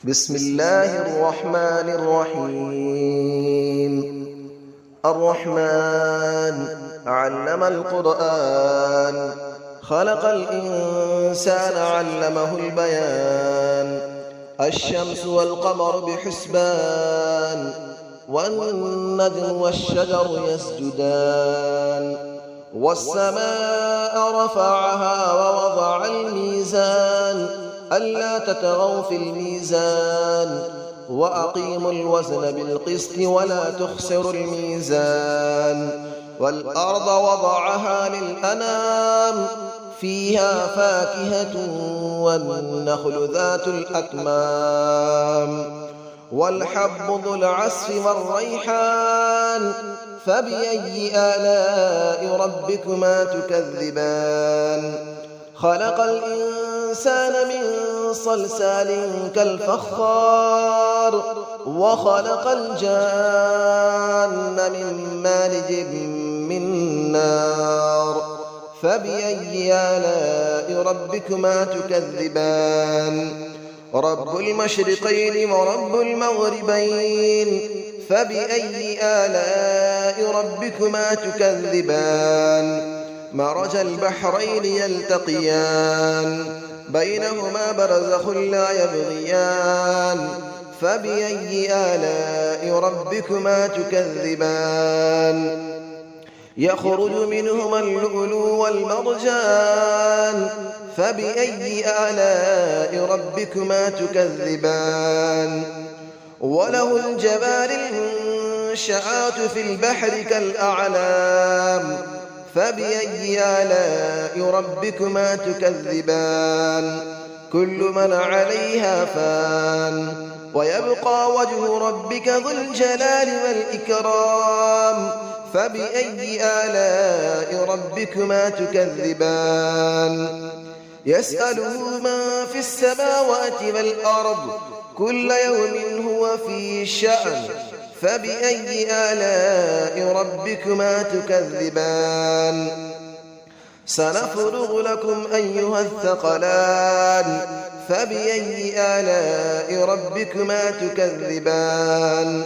بسم الله الرحمن الرحيم. الرحمن علم القرآن، خلق الإنسان علمه البيان. الشمس والقمر بحسبان، والنجم والشجر يسجدان. والسماء رفعها ووضع الميزان، ألا تطغوا في الميزان، وأقيموا الوزن بالقسط ولا تخسروا الميزان. والأرض وضعها للأنام، فيها فاكهة والنخل ذات الأكمام، والحب ذو العصف والريحان. فبأي آلاء ربكما تكذبان؟ خلق الإنسان من صلصال كالفخار، وخلق الجان من مارج من نار. فبأي آلاء ربكما تكذبان؟ رب المشرقين ورب المغربين. فبأي آلاء ربكما تكذبان؟ مرج البحرين يلتقيان، بينهما برزخ لا يبغيان. فبأي آلاء ربكما تكذبان؟ يخرج منهما اللؤلؤ والمرجان. فبأي آلاء ربكما تكذبان؟ وله الجوار المنشآت في البحر كالأعلام. فبأي آلاء ربكما تكذبان؟ كل من عليها فان، ويبقى وجه ربك ذو الجلال والإكرام. فبأي آلاء ربكما تكذبان؟ يسأله من في السماوات والأرض، كل يوم هو في شأن. فبأي آلاء ربكما تكذبان؟ سنفرغ لكم أيها الثقلان. فبأي آلاء ربكما تكذبان؟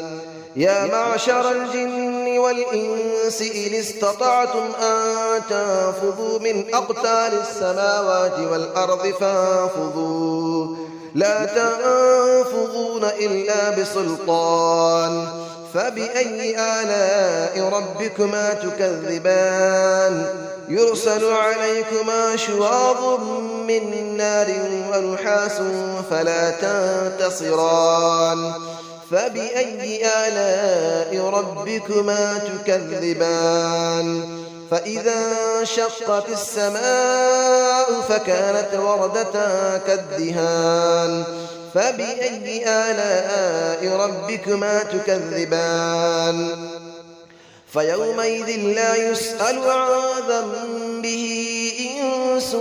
يا معشر الجن والإنس إن استطعتم أن تنفذوا من أقطار السماوات والأرض فانفذوا، لا تنفذون إلا بسلطان. فبأي آلاء ربكما تكذبان؟ يرسل عليكما شواظ من نار ونحاس فلا تنتصران. فبأي آلاء ربكما تكذبان؟ فإذا انشقت السماء فكانت وردة كالدهان. فبأي آلاء ربكما تكذبان؟ فيومئذ لا يسأل عن ذنبه إنس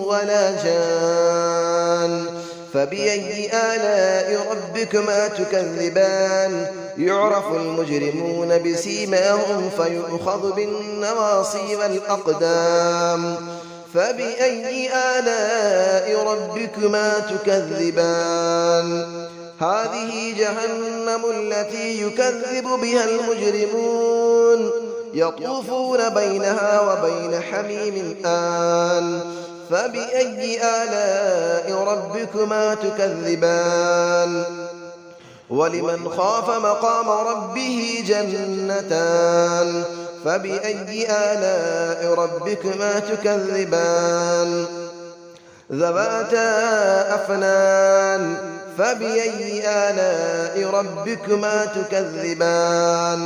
ولا جان. فبأي آلاء ربكما تكذبان؟ يعرف المجرمون بسيماهم فيؤخذ بالنواصي والأقدام. فبأي آلاء ربكما تكذبان؟ هذه جهنم التي يكذب بها المجرمون، يطوفون بينها وبين حميم آن. فبأي آلاء ربكما تكذبان؟ ولمن خاف مقام ربه جنتان. فبأي آلاء ربكما تكذبان؟ ذواتا أفنان. فبأي آلاء ربكما تكذبان؟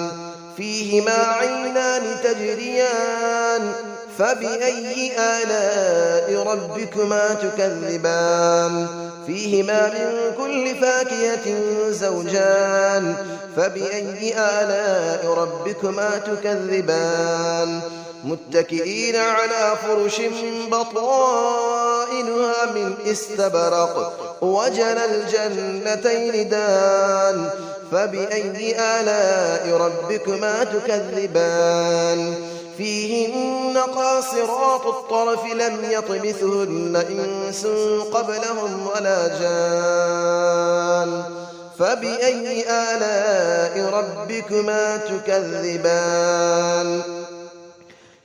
فيهما عينان تجريان. فبأي آلاء ربكما تكذبان؟ فيهما من كل فاكهة زوجان. فبأي آلاء ربكما تكذبان؟ متكئين على فرش بطائنها من استبرق، وجنى الجنتين دان. فبأي آلاء ربكما تكذبان؟ فيهن قاصرات الطرف لم يطمثهن إنس قبلهم ولا جان. فبأي آلاء ربكما تكذبان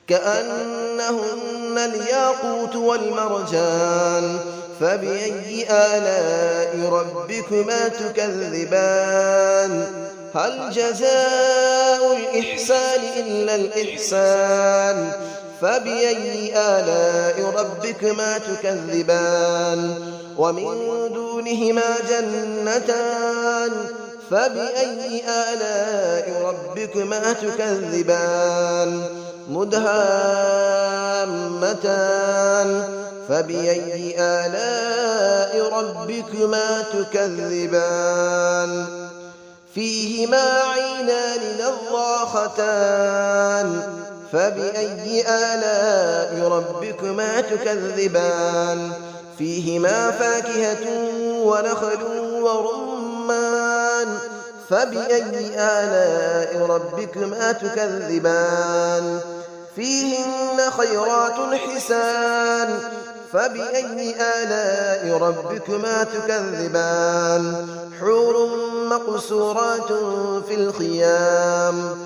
كأنهن الياقوت والمرجان فبأي آلاء ربكما تكذبان هل جزاء الإحسان إلا الإحسان فبأي آلاء ربكما تكذبان ومن دونهما جنتان فبأي آلاء ربكما تكذبان مدهامتان فبأي آلاء ربكما تكذبان فيهما عينان نضاختان فبأي آلاء ربكما تكذبان فيهما فاكهة ونخل ورمان فبأي آلاء ربكما تكذبان فيهن خيرات حسان فبأي آلاء ربكما تكذبان حور مقصورات في الخيام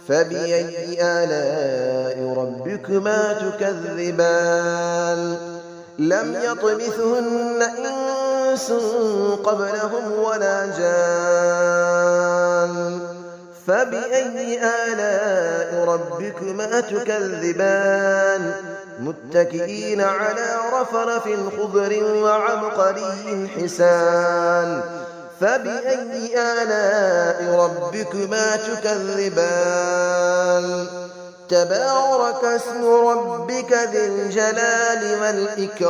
فبأي آلاء ربكما تكذبان لم يطمثهن إنس قبلهم ولا جان فبأي آلاء ربكما تكذبان متكئين على رفرف خضر وعبقري حسان فبأي آلاء ربكما تكذبان تبارك اسم ربك ذي الجلال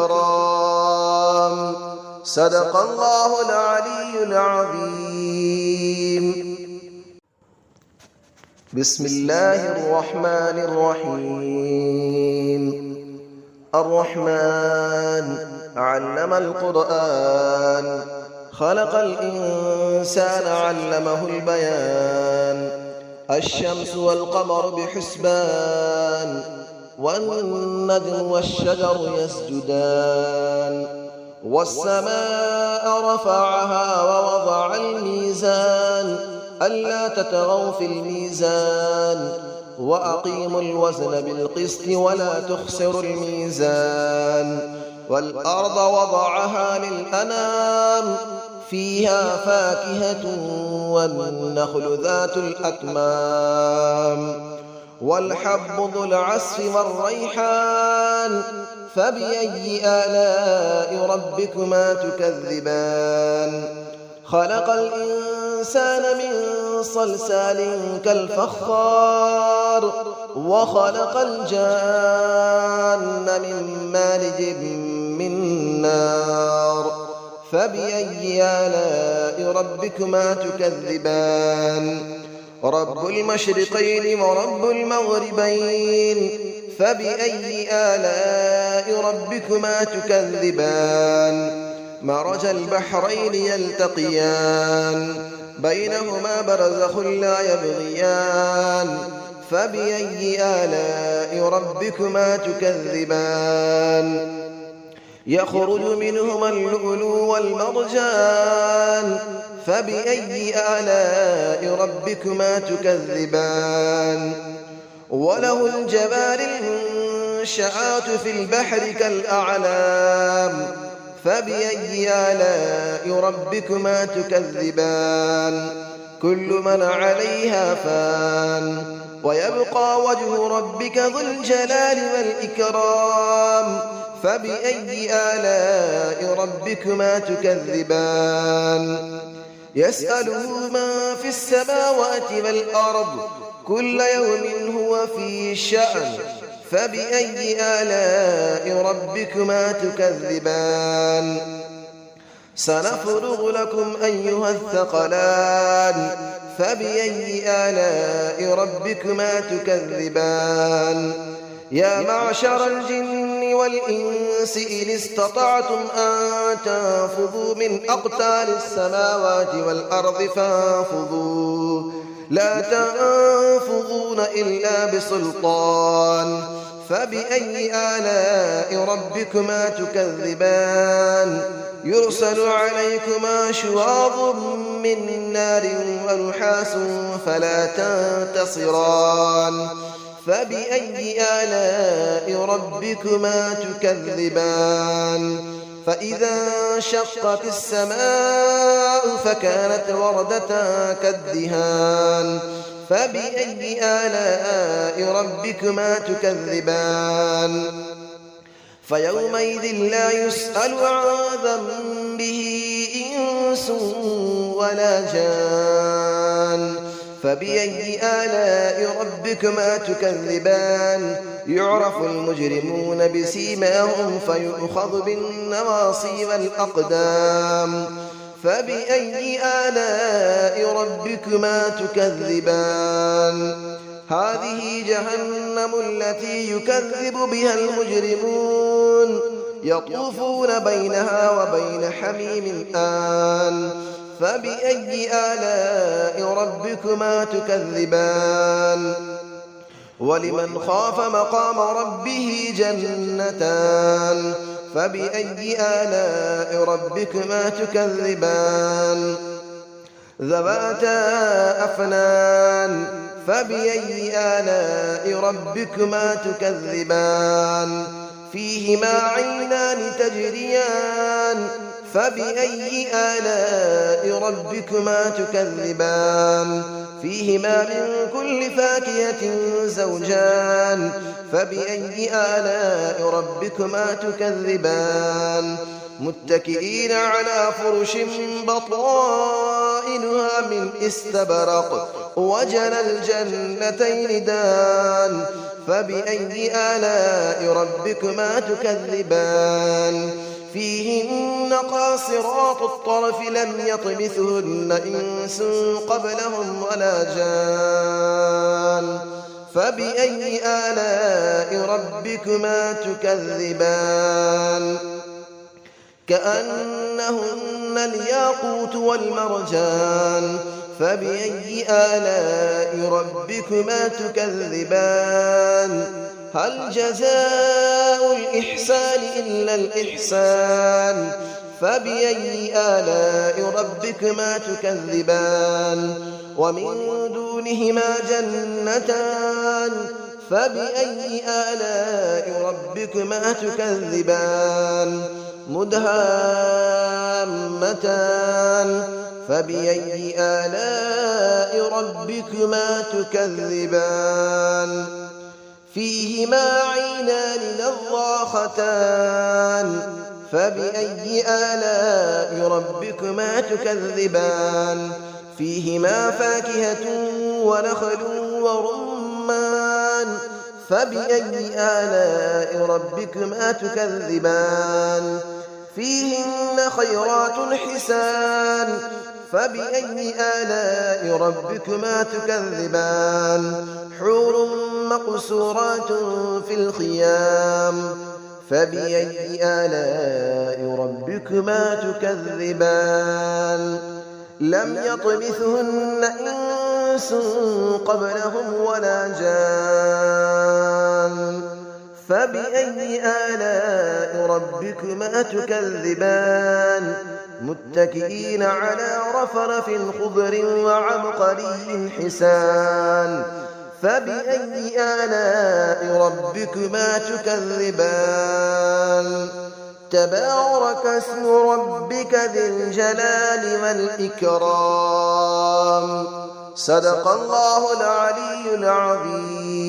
والإكرام صدق الله العلي العظيم بسم الله الرحمن الرحيم الرحمن علم القرآن خلق الإنسان علمه البيان الشمس والقمر بحسبان والنجم والشجر يسجدان والسماء رفعها ووضع الميزان ألا تطغوا في الميزان وأقيموا الوزن بالقسط ولا تخسروا الميزان والأرض وضعها للأنام فيها فاكهة والنخل ذات الأكمام والحب ذو العصف والريحان فبأي آلاء ربكما تكذبان خلق الإنسان من صلصال كالفخار وخلق الجان من مارج من نار فبأي آلاء ربكما تكذبان رب المشرقين ورب المغربين فبأي آلاء ربكما تكذبان مرج البحرين يلتقيان بينهما برزخ لا يبغيان فبأي آلاء ربكما تكذبان يخرج منهما اللؤلؤ والمرجان فبأي آلاء ربكما تكذبان وله الجبال المنشآت في البحر كالأعلام فبأي آلاء ربكما تكذبان كل من عليها فان ويبقى وجه ربك ذو الجلال والإكرام فبأي آلاء ربكما تكذبان يسأله من في السماوات والأرض كل يوم هو في شأن فبأي آلاء ربكما تكذبان سنفرغ لكم أيها الثقلان فبأي آلاء ربكما تكذبان يا معشر الجن والإنس إن استطعتم أن تنفذوا من أقطار السماوات والأرض فانفذوا لا تنفذون إلا بسلطان فبأي آلاء ربكما تكذبان يرسل عليكما شواظ من نار ونحاس فلا تنتصران فبأي آلاء ربكما تكذبان فإذا انشقت السماء فكانت وردة كالدهان فبأي آلاء ربكما تكذبان فيومئذ لا يسأل عن ذنبه إنس ولا جان فبأي آلاء ربكما تكذبان يعرف المجرمون بسيماهم فيؤخذ بالنواصي والأقدام فبأي آلاء ربكما تكذبان هذه جهنم التي يكذب بها المجرمون يطوفون بينها وبين حميم آن فبأي آلاء ربكما تكذبان ولمن خاف مقام ربه جنتان فبأي آلاء ربكما تكذبان ذواتا أفنان فبأي آلاء ربكما تكذبان فيهما عينان تجريان فبأي آلاء ربكما تكذبان فيهما من كل فاكهة زوجان فبأي آلاء ربكما تكذبان متكئين على فرش بطائنها من استبرق وجنى الجنتين دان فبأي آلاء ربكما تكذبان فيهن قاصرات الطرف لم يطمثهن إنس قبلهم ولا جان فبأي آلاء ربكما تكذبان كأنهن الياقوت والمرجان فبأي آلاء ربكما تكذبان هل جزاء الإحسان إلا الإحسان فبأي آلاء ربكما تكذبان ومن دونهما جنتان فبأي آلاء ربكما تكذبان مدهامتان فبأي آلاء ربكما تكذبان فيهما عينان نضاختان فبأي آلاء ربكما تكذبان فيهما فاكهة ونخل ورمان فبأي آلاء ربكما تكذبان فيهن خيرات حسان فبأي آلاء ربكما تكذبان حور مقصورات في الخيام فبأي آلاء ربكما تكذبان لم يطمثهن إنس قبلهم ولا جان فبأي آلاء ربكما تكذبان متكئين على رفرف خضر وعبقري حسان فبأي آلاء ربكما تكذبان تبارك اسم ربك ذي الجلال والإكرام صدق الله العلي العظيم.